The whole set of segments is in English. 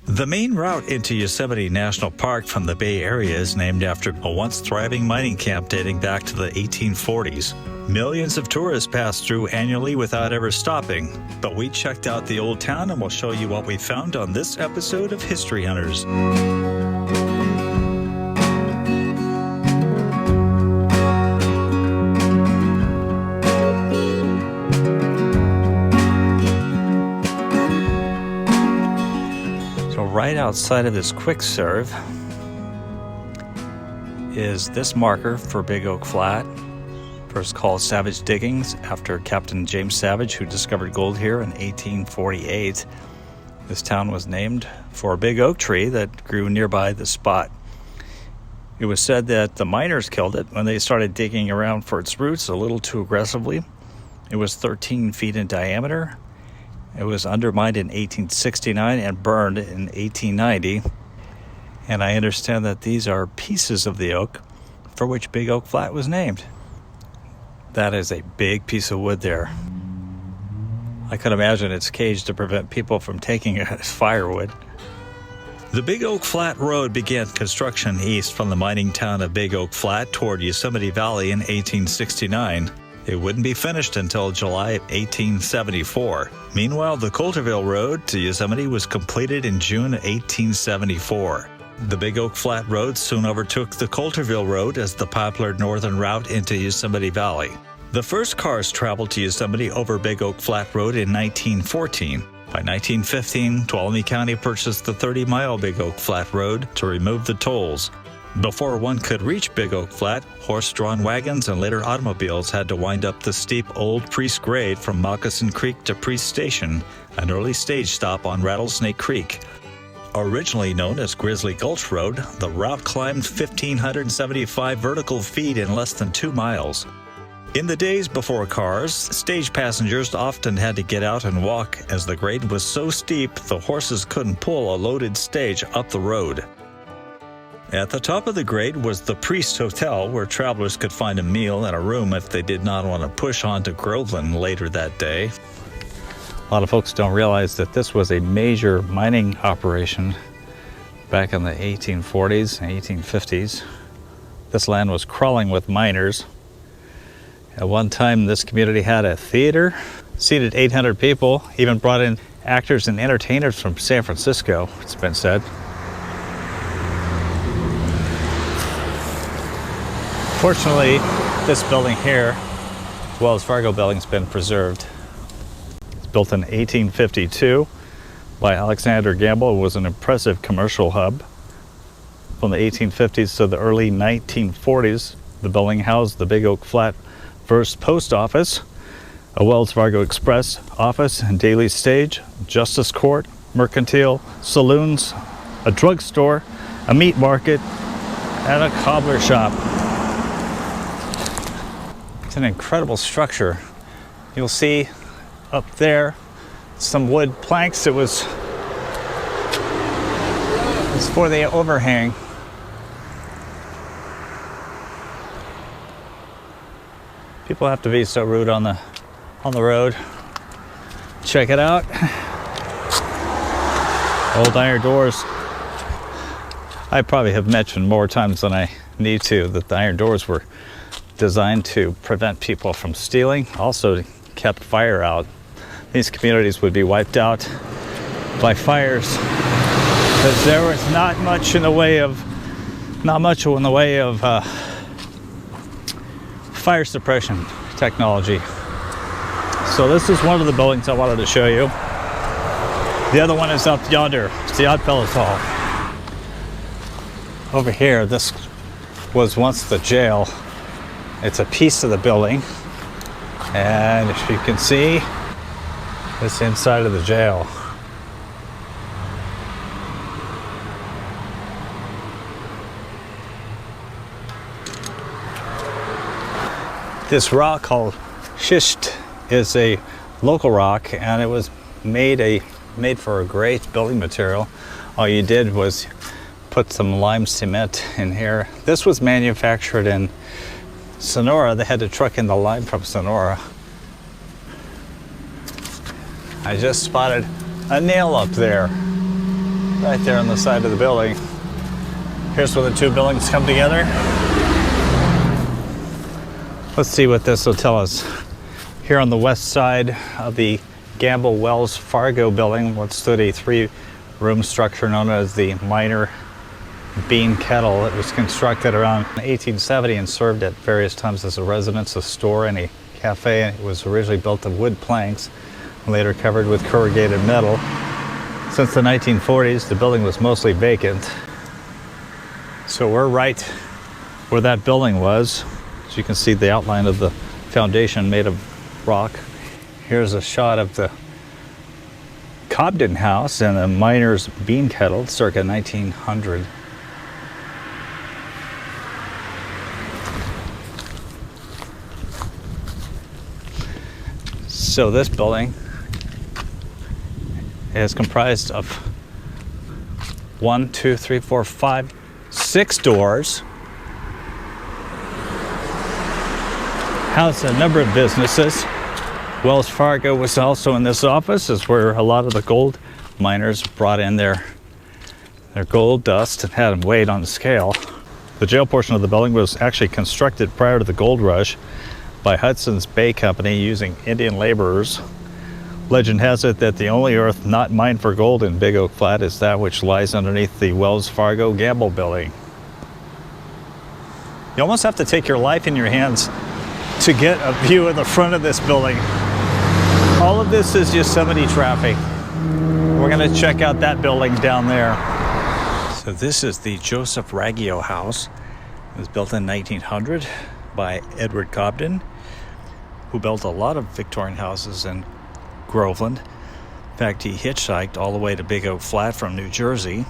The main route into Yosemite National Park from the Bay Area is named after a once thriving mining camp dating back to the 1840s. Millions of tourists pass through annually without ever stopping, but we checked out the old town and we'll show you what we found on this episode of History Hunters. Right outside of this quick serve is this marker for Big Oak Flat, first called Savage Diggings after Captain James Savage, who discovered gold here in 1848. This town was named for a big oak tree that grew nearby the spot. It was said that the miners killed it when they started digging around for its roots a little too aggressively. It was 13 feet in diameter. It was undermined in 1869 and burned in 1890. And I understand that these are pieces of the oak for which Big Oak Flat was named. That is a big piece of wood there. I could imagine it's caged to prevent people from taking it as firewood. The Big Oak Flat Road began construction east from the mining town of Big Oak Flat toward Yosemite Valley in 1869. It wouldn't be finished until July 1874. Meanwhile, the Coulterville Road to Yosemite was completed in June 1874. The Big Oak Flat Road soon overtook the Coulterville Road as the popular northern route into Yosemite Valley. The first cars traveled to Yosemite over Big Oak Flat Road in 1914. By 1915, Tuolumne County purchased the 30-mile Big Oak Flat Road to remove the tolls. Before one could reach Big Oak Flat, horse-drawn wagons and later automobiles had to wind up the steep Old Priest grade from Moccasin Creek to Priest Station, an early stage stop on Rattlesnake Creek. Originally known as Grizzly Gulch Road, the route climbed 1,575 vertical feet in less than 2 miles. In the days before cars, stage passengers often had to get out and walk as the grade was so steep the horses couldn't pull a loaded stage up the road. At the top of the grade was the Priest Hotel, where travelers could find a meal and a room if they did not want to push on to Groveland later that day. A lot of folks don't realize that this was a major mining operation back in the 1840s and 1850s. This land was crawling with miners. At one time, this community had a theater, seated 800 people, even brought in actors and entertainers from San Francisco, it's been said. Fortunately, this building here, as well as Fargo building, has been preserved. It's built in 1852 by Alexander Gamble. It was an impressive commercial hub. From the 1850s to the early 1940s, the building housed the Big Oak Flat First Post Office, a Wells Fargo Express office and daily stage, justice court, mercantile, saloons, a drugstore, a meat market, and a cobbler shop. It's an incredible structure. You'll see up there some wood planks. It was for the overhang. People have to be so rude on the road. Check it out. Old iron doors. I probably have mentioned more times than I need to that the iron doors were designed to prevent people from stealing, also kept fire out. These communities would be wiped out by fires because there was not much in the way of fire suppression technology. So this is one of the buildings I wanted to show you. The other one is up yonder. It's the Odd Fellows Hall. Over here, this was once the jail. It's a piece of the building, and as you can see, it's inside of the jail. This rock called schist is a local rock, and it was made for a great building material. All you did was put some lime cement in here. This was manufactured in Sonora. They had to truck in the lime from Sonora. I just spotted a nail up there. right there on the side of the building. Here's where the two buildings come together. Let's see what this will tell us. Here on the west side of the Gamble Wells Fargo building, what stood a three-room structure known as the Minor Bean Kettle. It was constructed around 1870 and served at various times as a residence, a store, and a cafe. It was originally built of wood planks, later covered with corrugated metal. Since the 1940s, the building was mostly vacant. So we're right where that building was. As you can see, the outline of the foundation made of rock. Here's a shot of the Cobden House and the Miner's Bean Kettle, circa 1900. So this building is comprised of 6 doors. Housed a number of businesses. Wells Fargo was also in this office. Is where a lot of the gold miners brought in their gold dust and had them weighed on the scale. The jail portion of the building was actually constructed prior to the gold rush by Hudson's Bay Company using Indian laborers. Legend has it that the only earth not mined for gold in Big Oak Flat is that which lies underneath the Wells Fargo Gamble building. You almost have to take your life in your hands to get a view of the front of this building. All of this is Yosemite traffic. We're going to check out that building down there. So this is the Joseph Raggio house. It was built in 1900 by Edward Cobden, who built a lot of Victorian houses in Groveland. In fact, he hitchhiked all the way to Big Oak Flat from New Jersey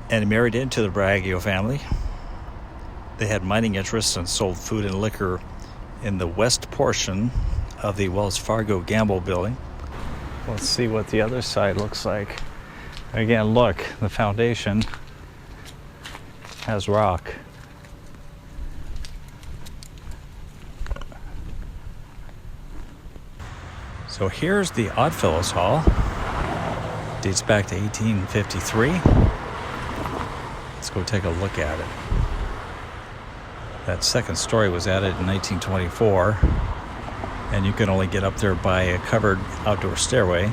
and he married into the Raggio family. They had mining interests and sold food and liquor in the west portion of the Wells Fargo Gamble building. Let's see what the other side looks like. Again, look, the foundation has rock. So here's the Oddfellows Hall. Dates back to 1853. Let's go take a look at it. That second story was added in 1924, and you can only get up there by a covered outdoor stairway.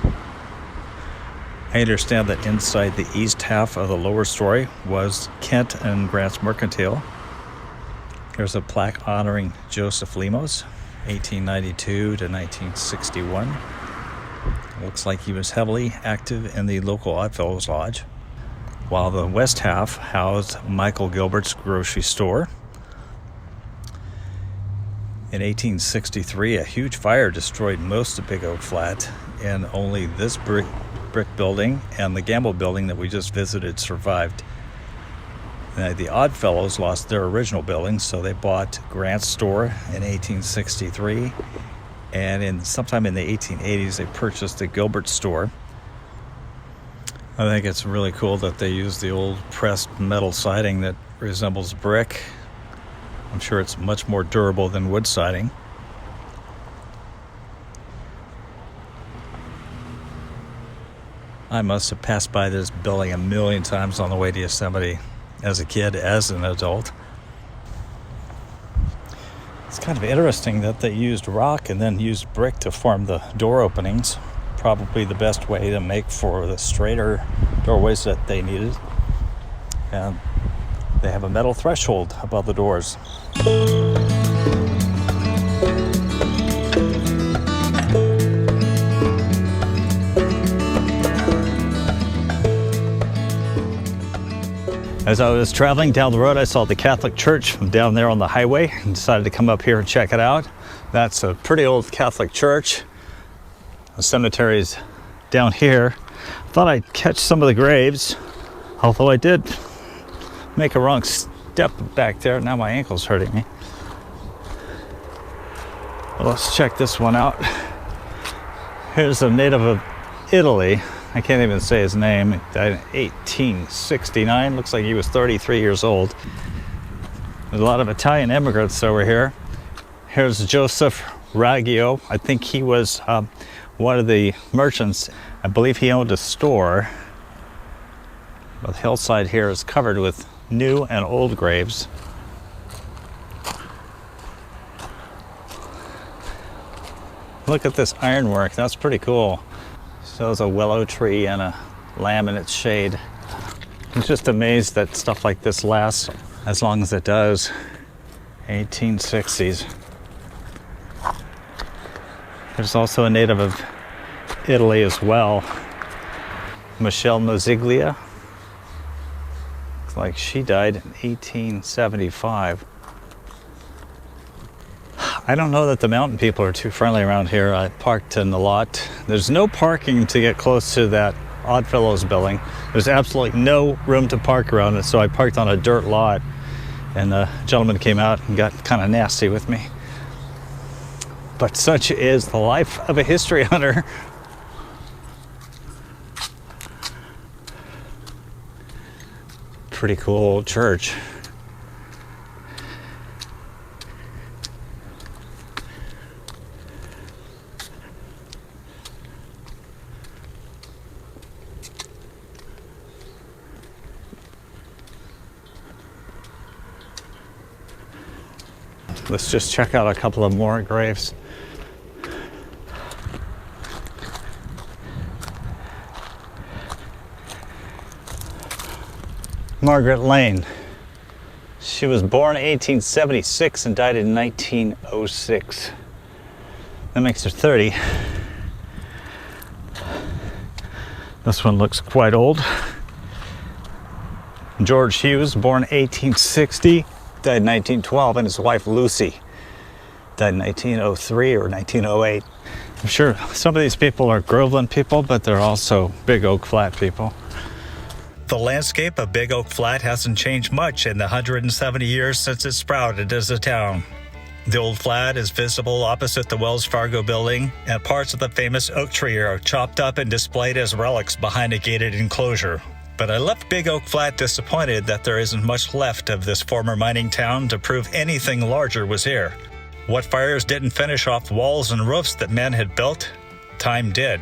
I understand that inside the east half of the lower story was Kent and Grant's Mercantile. There's a plaque honoring Joseph Lemos, 1892 to 1961. Looks like he was heavily active in the local Oddfellows Lodge, while the west half housed Michael Gilbert's grocery store. In 1863, a huge fire destroyed most of Big Oak Flat, and only this brick building and the Gamble building that we just visited survived. The Oddfellows lost their original building, so they bought Grant's store in 1863, and sometime in the 1880s they purchased the Gilbert store. I think it's really cool that they use the old pressed metal siding that resembles brick. I'm sure it's much more durable than wood siding. I must have passed by this building a million times on the way to Yosemite as a kid, as an adult. It's kind of interesting that they used rock and then used brick to form the door openings. Probably the best way to make for the straighter doorways that they needed. And they have a metal threshold above the doors. As I was traveling down the road, I saw the Catholic Church from down there on the highway and decided to come up here and check it out. That's a pretty old Catholic church. The cemetery's down here. Thought I'd catch some of the graves, although I did make a wrong step back there. Now my ankle's hurting me. Well, let's check this one out. Here's a native of Italy. I can't even say his name. He died in 1869. Looks like he was 33 years old. There's a lot of Italian immigrants over here. Here's Joseph Raggio. I think he was one of the merchants. I believe he owned a store. The hillside here is covered with new and old graves. Look at this ironwork, that's pretty cool. Shows a willow tree and a lamb in its shade. I'm just amazed that stuff like this lasts as long as it does. 1860s. There's also a native of Italy as well, Michelle Mosiglia. Looks like she died in 1875. I don't know that the mountain people are too friendly around here. I parked in the lot. There's no parking to get close to that Oddfellows building. There's absolutely no room to park around it, so I parked on a dirt lot, and a gentleman came out and got kind of nasty with me. But such is the life of a history hunter. Pretty cool old church. Let's just check out a couple of more graves. Margaret Lane. She was born in 1876 and died in 1906. That makes her 30. This one looks quite old. George Hughes, born 1860. Died in 1912, and his wife Lucy died in 1903 or 1908. I'm sure some of these people are Groveland people, but they're also Big Oak Flat people. The landscape of Big Oak Flat hasn't changed much in the 170 years since it sprouted as a town. The old flat is visible opposite the Wells Fargo building, and parts of the famous oak tree are chopped up and displayed as relics behind a gated enclosure. But I left Big Oak Flat disappointed that there isn't much left of this former mining town to prove anything larger was here. What fires didn't finish off walls and roofs that men had built, time did.